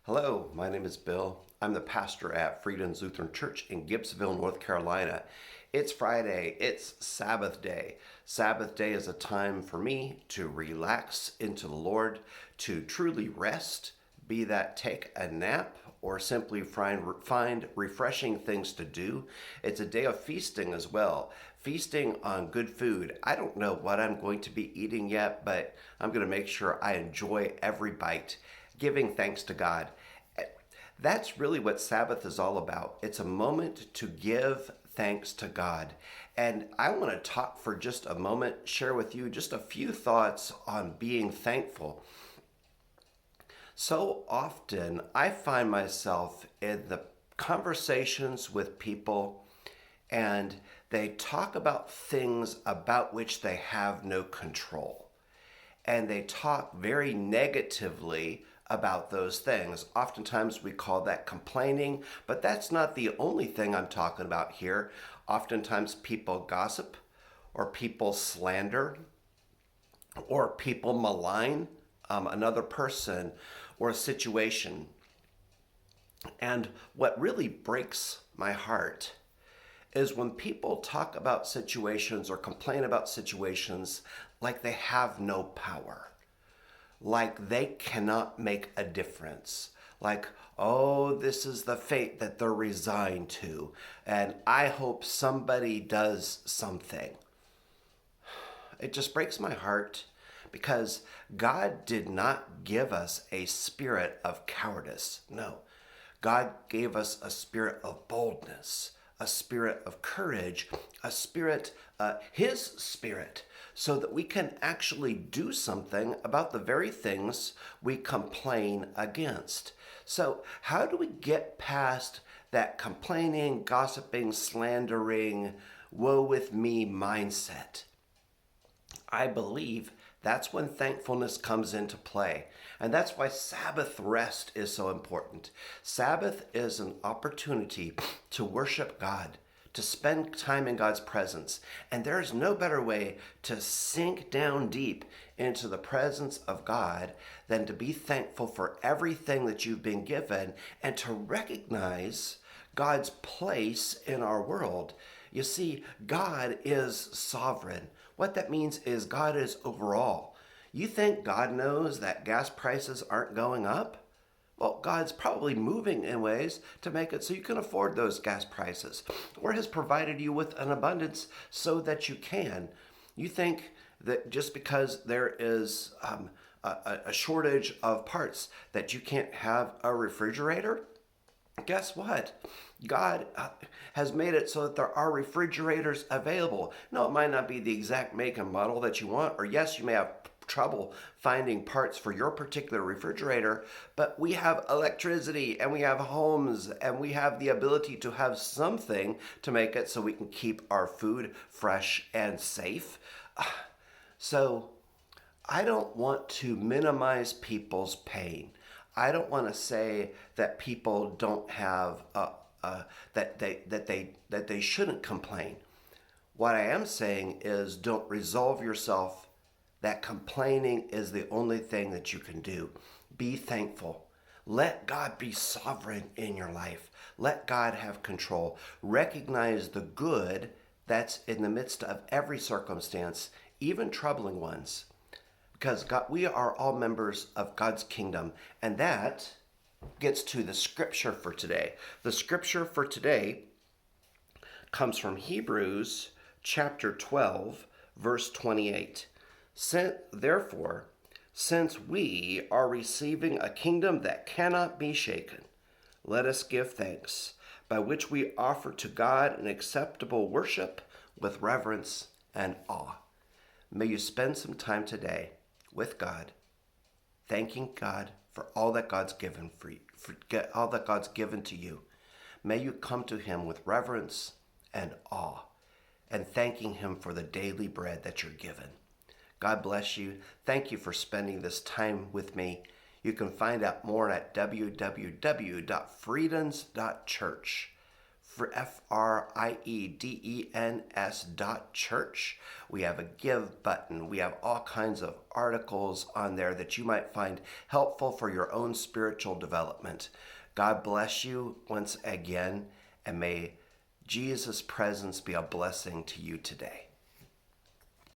Hello, my name is Bill. I'm the pastor at Freedom's Lutheran Church in Gibbsville, North Carolina. It's Friday, it's Sabbath day. Sabbath day is a time for me to relax into the Lord, to truly rest, be that take a nap or simply find refreshing things to do. It's a day of feasting as well, feasting on good food. I don't know what I'm going to be eating yet, but I'm going to make sure I enjoy every bite, giving thanks to God. That's really what Sabbath is all about. It's a moment to give thanks to God. And I want to talk for just a moment, share with you just a few thoughts on being thankful. So often I find myself in the conversations with people and they talk about things about which they have no control. And they talk very negatively about those things. Oftentimes we call that complaining, but that's not the only thing I'm talking about here. Oftentimes people gossip or people slander or people malign another person or a situation. And what really breaks my heart is when people talk about situations or complain about situations like they have no power, like they cannot make a difference, like, oh, this is the fate that they're resigned to, and I hope somebody does something. It just breaks my heart because God did not give us a spirit of cowardice. No, God gave us a spirit of boldness, a spirit of courage, a spirit, His spirit, so that we can actually do something about the very things we complain against. So, how do we get past that complaining, gossiping, slandering, woe with me mindset? I believe that's when thankfulness comes into play. And that's why Sabbath rest is so important. Sabbath is an opportunity to worship God, to spend time in God's presence. And there is no better way to sink down deep into the presence of God than to be thankful for everything that you've been given and to recognize God's place in our world. You see, God is sovereign. What that means is God is over all. You think God knows that gas prices aren't going up? Well, God's probably moving in ways to make it so you can afford those gas prices, or has provided you with an abundance so that you can. You think that just because there is a shortage of parts that you can't have a refrigerator? Guess what? God has made it so that there are refrigerators available. No, it might not be the exact make and model that you want, or yes, you may have trouble finding parts for your particular refrigerator, but we have electricity and we have homes and we have the ability to have something to make it so we can keep our food fresh and safe. So I don't want to minimize people's pain. I don't want to say that people don't have that they shouldn't complain. What I am saying is don't resolve yourself that complaining is the only thing that you can do. Be thankful. Let God be sovereign in your life. Let God have control. Recognize the good that's in the midst of every circumstance, even troubling ones. Because God, we are all members of God's kingdom, and that gets to the scripture for today. The scripture for today comes from Hebrews chapter 12, verse 28. Therefore, since we are receiving a kingdom that cannot be shaken, let us give thanks, by which we offer to God an acceptable worship with reverence and awe. May you spend some time today with God, thanking God for all that God's given for all that God's given to you. May you come to Him with reverence and awe, and thanking Him for the daily bread that you're given. God bless you. Thank you for spending this time with me. You can find out more at www.freedoms.church. FRIEDENS.church. We have a give button. We have all kinds of articles on there that you might find helpful for your own spiritual development. God bless you once again, and may Jesus' presence be a blessing to you today.